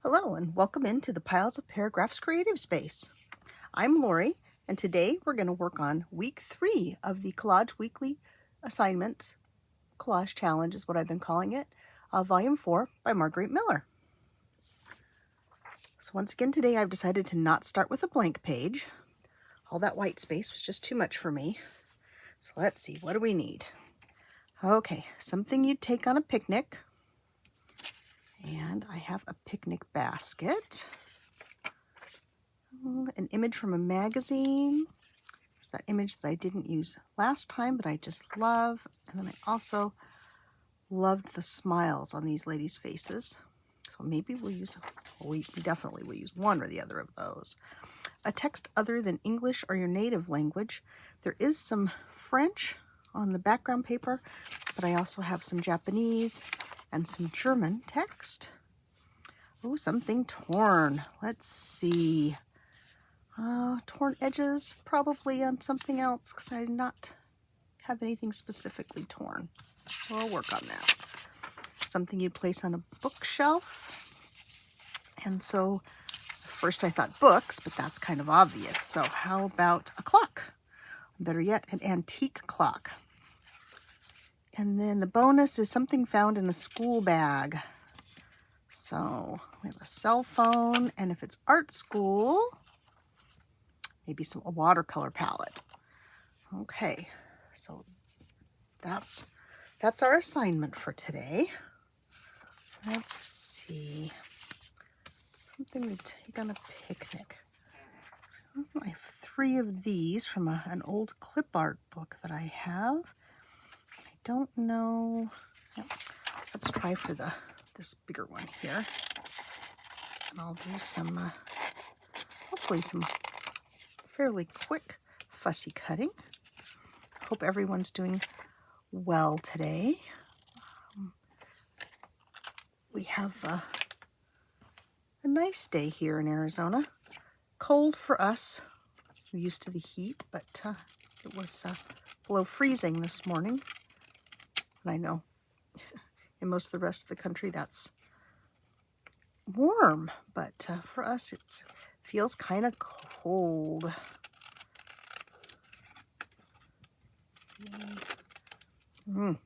Hello and welcome into the Piles of Paragraphs Creative Space. I'm Lori, and today we're going to work on week 3 of the Collage Weekly Assignments. Collage Challenge is what I've been calling it, Volume 4 by Margarete Miller. So once again today I've decided to not start with a blank page. All that white space was just too much for me. So let's see, what do we need? Okay, something you'd take on a picnic. And I have a picnic basket. An image from a magazine. There's that image that I didn't use last time, but I just love. And then I also loved the smiles on these ladies' faces. So maybe we'll use, we definitely will use one or the other of those. A text other than English or your native language. There is some French on the background paper, but I also have some Japanese and some German text. Oh, something torn. Let's see. Torn edges, probably on something else, because I did not have anything specifically torn. So I'll work on that. Something you'd place on a bookshelf. And so first I thought books, but that's kind of obvious. So how about a clock? Better yet, an antique clock. And then the bonus is something found in a school bag. So we have a cell phone, and if it's art school, maybe a watercolor palette. Okay, so that's our assignment for today. Let's see. Something to take on a picnic. So I have 3 of these from an old clip art book that I have. I don't know. Let's try for this bigger one here. And I'll do some, hopefully some fairly quick fussy cutting. Hope everyone's doing well today. We have a nice day here in Arizona. Cold for us. We're used to the heat, but it was below freezing this morning. And I know in most of the rest of the country that's warm, but for us it feels kind of cold. Let's see. I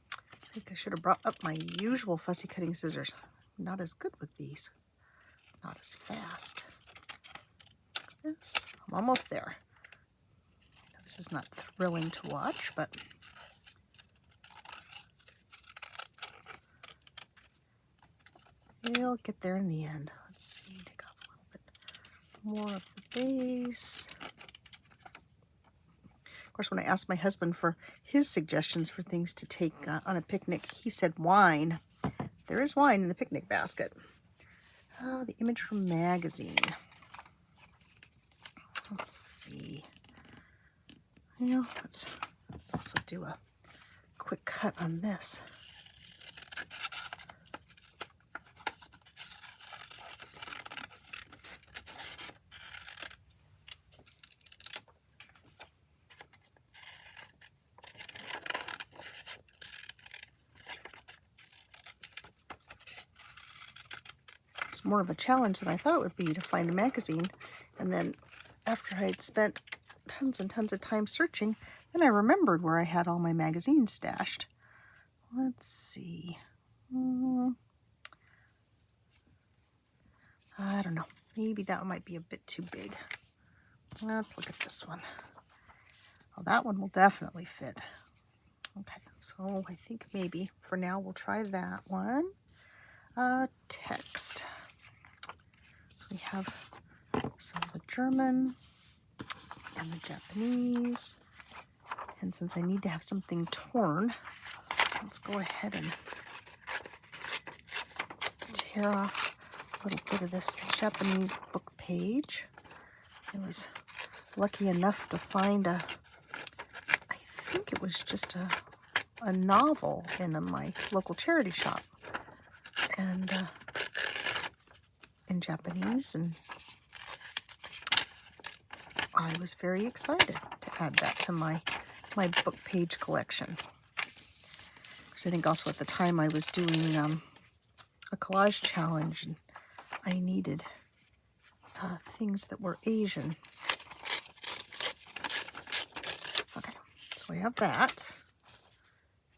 think I should have brought up my usual fussy cutting scissors. I'm not as good with these. Not as fast. Yes, I'm almost there. This is not thrilling to watch, but we'll get there in the end. Let's see, take off a little bit more of the base. Of course, when I asked my husband for his suggestions for things to take on a picnic, he said wine. There is wine in the picnic basket. Oh, the image from magazine. Let's see. Well, let's also do a quick cut on this. It's more of a challenge than I thought it would be to find a magazine. And then after I had spent tons and tons of time searching, then I remembered where I had all my magazines stashed. Let's see. I don't know. Maybe that might be a bit too big. Let's look at this one. Well, that one will definitely fit. Okay, so I think maybe for now we'll try that one. Text. So we have some of the German and the Japanese. And since I need to have something torn, let's go ahead and tear off a little bit of this Japanese book page. I was lucky enough to find I think it was just a novel in my local charity shop. And in Japanese, and I was very excited to add that to my book page collection. Because I think also at the time I was doing a collage challenge, and I needed things that were Asian. Okay, so we have that.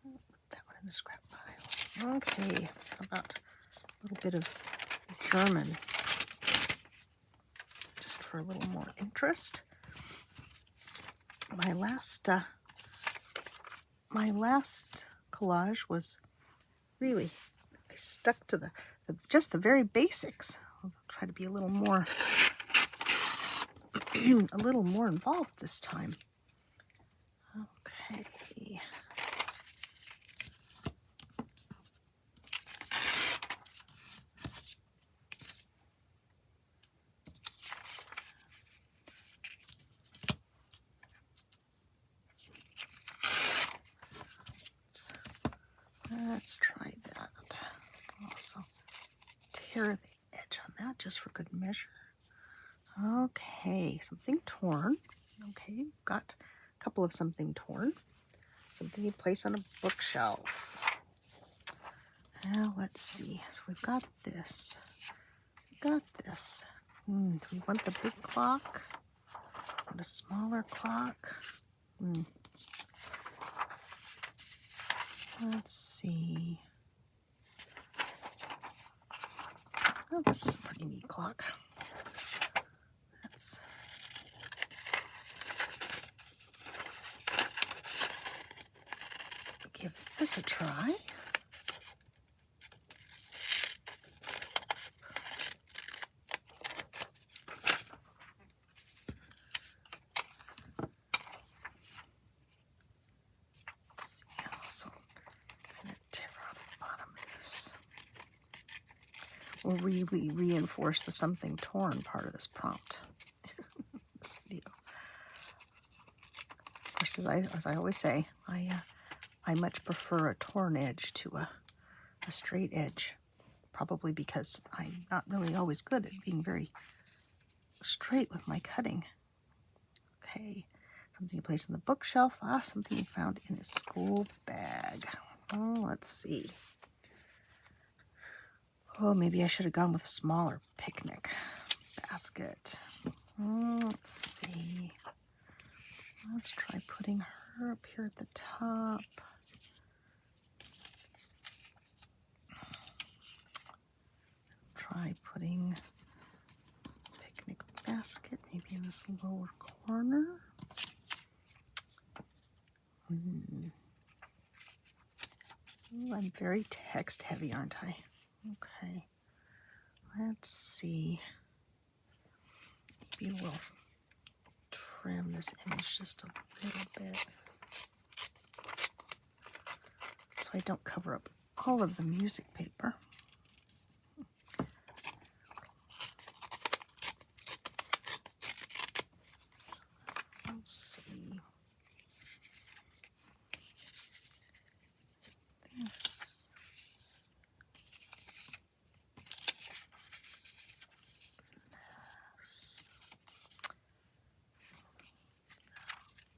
Put that one in the scrap pile. Okay, how about a little bit of German, just for a little more interest. My last collage was really, I stuck to just the very basics. I'll try to be a little more a little more involved this time. Okay. Let's try that. Also tear the edge on that just for good measure. Okay, something torn. Okay, got a couple of something torn. Something you place on a bookshelf. Now let's see. So we've got this. Do we want the big clock? Want a smaller clock? Let's see. Oh, this is a pretty neat clock. Let's give this a try. Let's see, I'll also kind of tear off the bottom of this. Will really reinforce the something torn part of this prompt. This video. Of course, as I always say, I much prefer a torn edge to a straight edge, probably because I'm not really always good at being very straight with my cutting. Okay, something you place on the bookshelf. Something you found in a school bag. Oh, let's see. Oh, maybe I should have gone with a smaller picnic basket. Let's see. Let's try putting her up here at the top. Try putting picnic basket maybe in this lower corner. Ooh, I'm very text heavy, aren't I? Okay. Let's see. Maybe we'll trim this image just a little bit so I don't cover up all of the music paper. Let's see. This.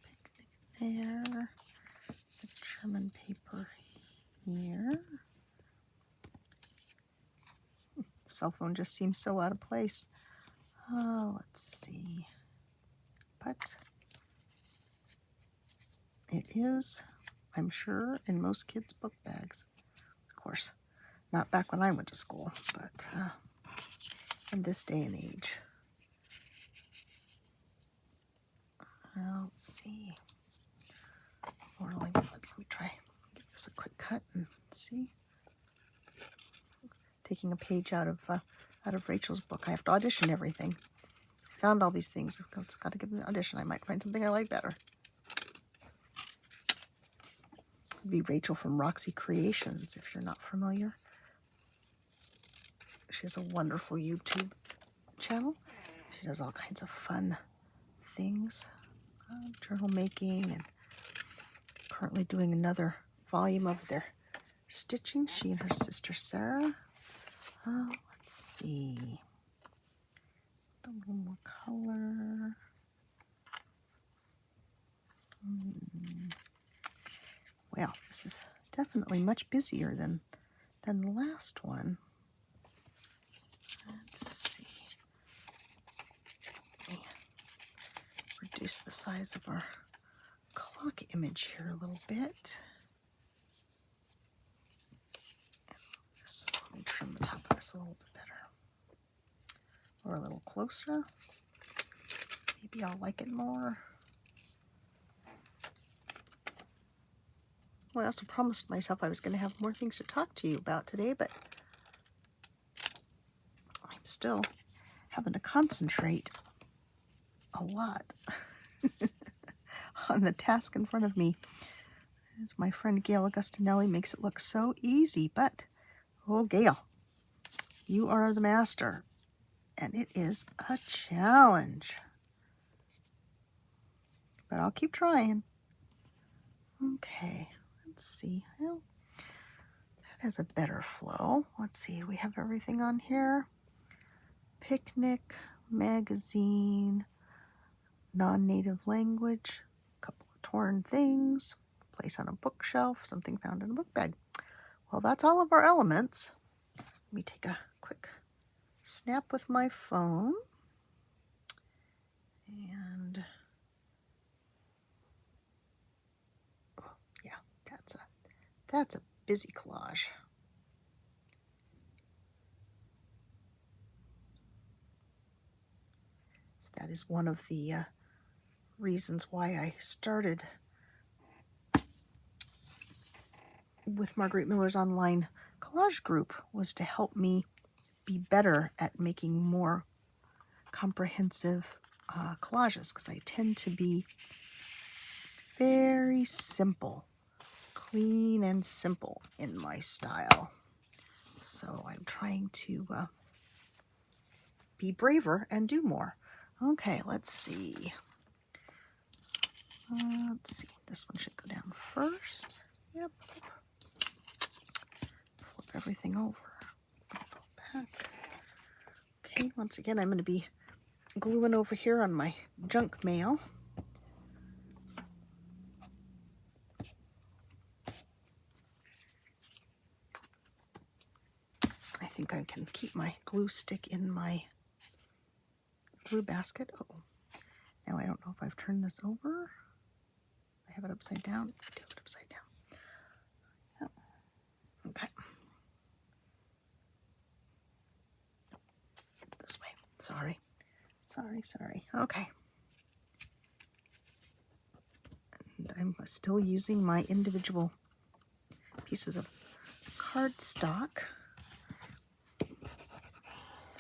Picnic there. The German paper here. Cell phone just seems so out of place. Oh, let's see. But it is, I'm sure, in most kids' book bags. Of course, not back when I went to school, but in this day and age. Let's see. Or let me try. Give this a quick cut and see. Taking a page out of Rachel's book. I have to audition everything. I found all these things. I've got to give them an audition. I might find something I like better. It'd be Rachel from Roxy Creations, if you're not familiar. She has a wonderful YouTube channel. She does all kinds of fun things, journal making, and currently doing another volume of their stitching. She and her sister Sarah. Let's see. A little more color. Well, this is definitely much busier than the last one. Let's reduce the size of our clock image here a little bit. Let me trim the top of this a little bit better. Or a little closer. Maybe I'll like it more. Well, I also promised myself I was going to have more things to talk to you about today, but I'm still having to concentrate a lot on the task in front of me. As my friend Gail Augustinelli makes it look so easy, but oh, Gail, you are the master, and it is a challenge. But I'll keep trying. Okay, let's see. Well, that has a better flow. Let's see, we have everything on here. Picnic, magazine, non-native language, a couple of torn things, place on a bookshelf, something found in a book bag. Well, that's all of our elements. Let me take a quick snap with my phone. And oh, yeah, that's a busy collage. So that is one of the reasons why I started with Margarete Miller's online collage group, was to help me be better at making more comprehensive collages, because I tend to be very simple, clean and simple in my style. So I'm trying to be braver and do more. Okay, let's see. This one should go down first. Yep. Flip everything over. Go back. Okay, once again, I'm going to be gluing over here on my junk mail. I think I can keep my glue stick in my glue basket. Oh, now I don't know if I've turned this over. I have it upside down. I do have it upside down. Yep. Okay. This way. Sorry. Okay. And I'm still using my individual pieces of cardstock.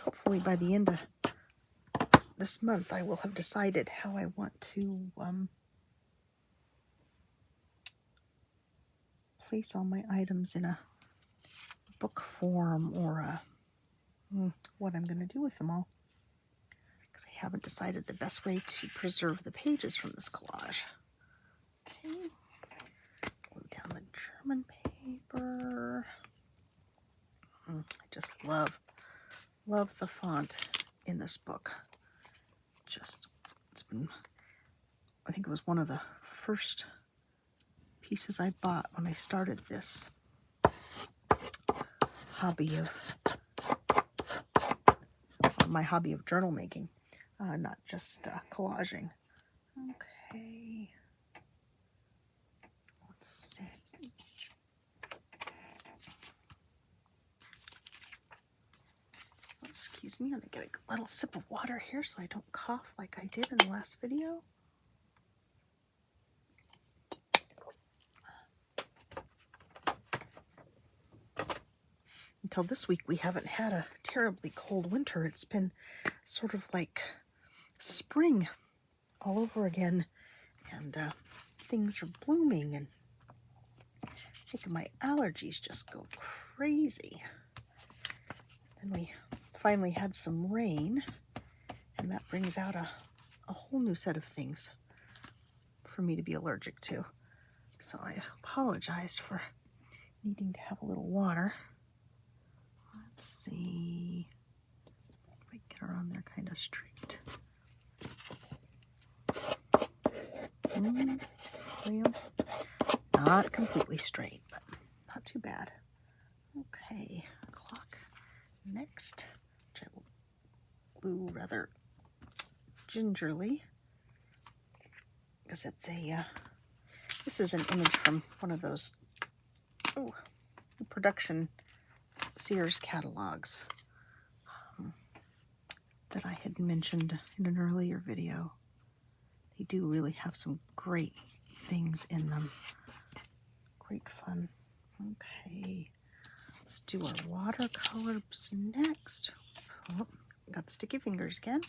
Hopefully by the end of this month I will have decided how I want to place all my items in a book form, or what I'm going to do with them all, because I haven't decided the best way to preserve the pages from this collage. Okay, glue down the German paper. I just love the font in this book. It's been, I think it was one of the first pieces I bought when I started this hobby my hobby of journal making, not just collaging. Okay, let's see. Excuse me, I'm gonna get a little sip of water here so I don't cough like I did in the last video. Until this week, we haven't had a terribly cold winter. It's been sort of like spring all over again, and things are blooming, and I think my allergies just go crazy. Then we finally had some rain, and that brings out a whole new set of things for me to be allergic to. So I apologize for needing to have a little water. Let's see if I get her on there kind of straight. Well, not completely straight, but not too bad. Okay, clock next, which I will glue rather gingerly. because it's a, this is an image from one of those production Sears catalogs that I had mentioned in an earlier video. They do really have some great things in them. Great fun. Okay, let's do our watercolors next. Oh, got the sticky fingers again.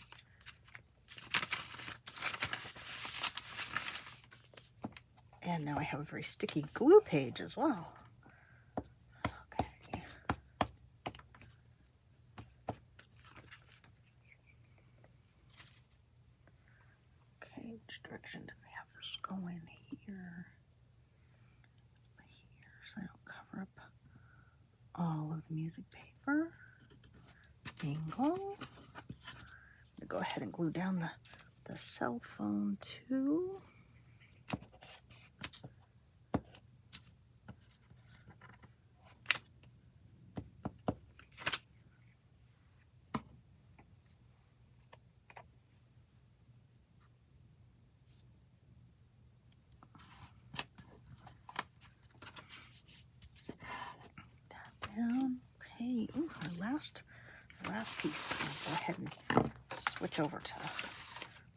And now I have a very sticky glue page as well. Okay. Okay, which direction did I have this going? Here. Here, so I don't cover up all of the music paper. Angle. I'm going to go ahead and glue down the cell phone too. That down. Okay. Ooh, our last piece. I'll go ahead and switch over to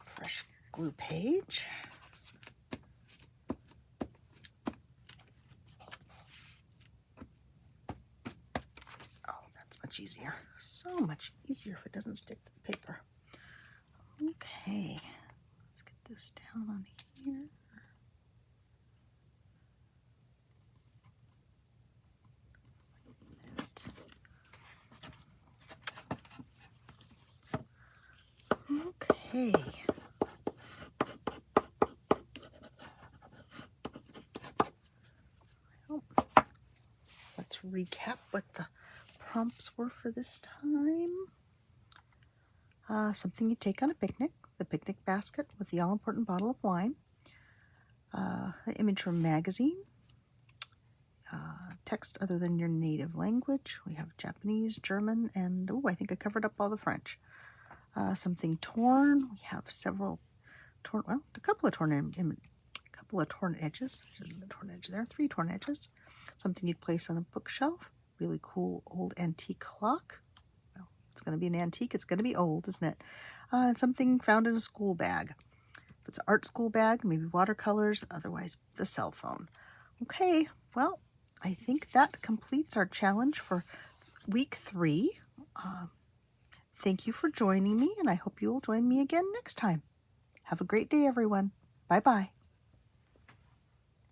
fresh glue page. Oh, that's much easier. So much easier if it doesn't stick to the paper. Okay, let's get this down on here. Okay. Well, let's recap what the prompts were for this time. Something you take on a picnic, the picnic basket with the all-important bottle of wine, the image from magazine, text other than your native language. We have Japanese, German, and I think I covered up all the French. Something torn. We have several torn. Well, a couple of torn edges. There's a torn edge there. 3 torn edges. Something you'd place on a bookshelf. Really cool old antique clock. Well, it's going to be an antique. It's going to be old, isn't it? And something found in a school bag. If it's an art school bag, maybe watercolors. Otherwise, the cell phone. Okay. Well, I think that completes our challenge for week 3. Thank you for joining me, and I hope you will join me again next time. Have a great day, everyone. Bye-bye.